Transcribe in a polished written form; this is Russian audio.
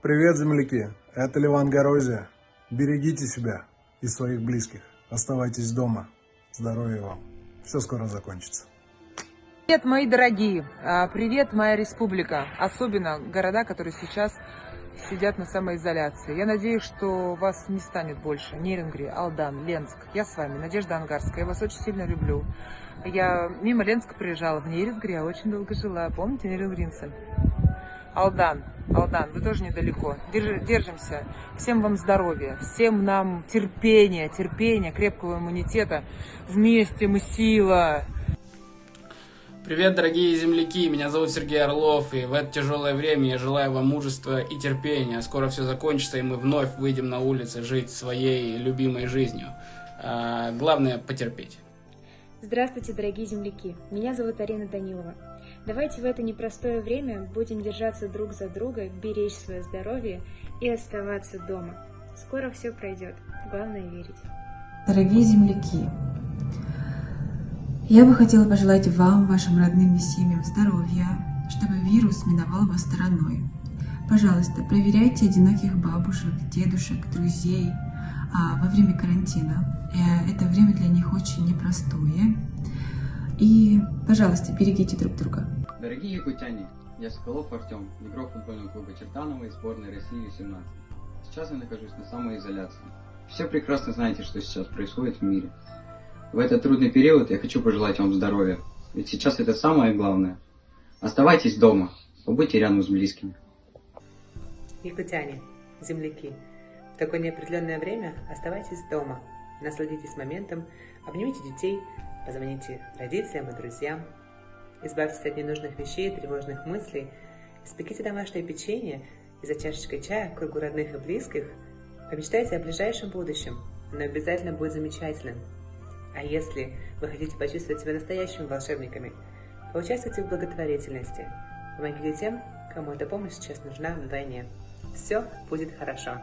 Привет, земляки! Это Ливан Горозия. Берегите себя и своих близких. Оставайтесь дома. Здоровья вам. Все скоро закончится. Привет, мои дорогие! Привет, моя республика! Особенно города, которые сейчас сидят на самоизоляции. Я надеюсь, что вас не станет больше. Нерюнгри, Алдан, Ленск. Я с вами, Надежда Ангарская. Я вас очень сильно люблю. Я мимо Ленска приезжала в Нерюнгри, я очень долго жила. Помните, нерюнгринцы? Алдан, вы тоже недалеко. Держимся. Всем вам здоровья, всем нам терпения, крепкого иммунитета. Вместе мы сила. Привет, дорогие земляки, меня зовут Сергей Орлов, и в это тяжелое время я желаю вам мужества и терпения. Скоро все закончится, и мы вновь выйдем на улицы жить своей любимой жизнью. Главное потерпеть. Здравствуйте, дорогие земляки, меня зовут Арина Данилова. Давайте в это непростое время будем держаться друг за друга, беречь свое здоровье и оставаться дома. Скоро все пройдет, главное верить. Дорогие земляки, я бы хотела пожелать вам, вашим родным и семьям здоровья, чтобы вирус миновал вас стороной. Пожалуйста, проверяйте одиноких бабушек, дедушек, друзей во время карантина. Это время для них очень непростое. И, пожалуйста, берегите друг друга. Дорогие якутяне, я Соколов Артем, игрок футбольного клуба Чертаново и сборной России U17. Сейчас я нахожусь на самоизоляции. Все прекрасно знаете, что сейчас происходит в мире. В этот трудный период я хочу пожелать вам здоровья, ведь сейчас это самое главное. Оставайтесь дома, побудьте рядом с близкими. Якутяне, земляки, в такое неопределенное время оставайтесь дома, насладитесь моментом, обнимите детей, позвоните родителям и друзьям, избавьтесь от ненужных вещей и тревожных мыслей, испеките домашнее печенье и за чашечкой чая в кругу родных и близких помечтайте о ближайшем будущем, оно обязательно будет замечательным. А если вы хотите почувствовать себя настоящими волшебниками, поучаствуйте в благотворительности, помогите тем, кому эта помощь сейчас нужна вдвойне. Все будет хорошо.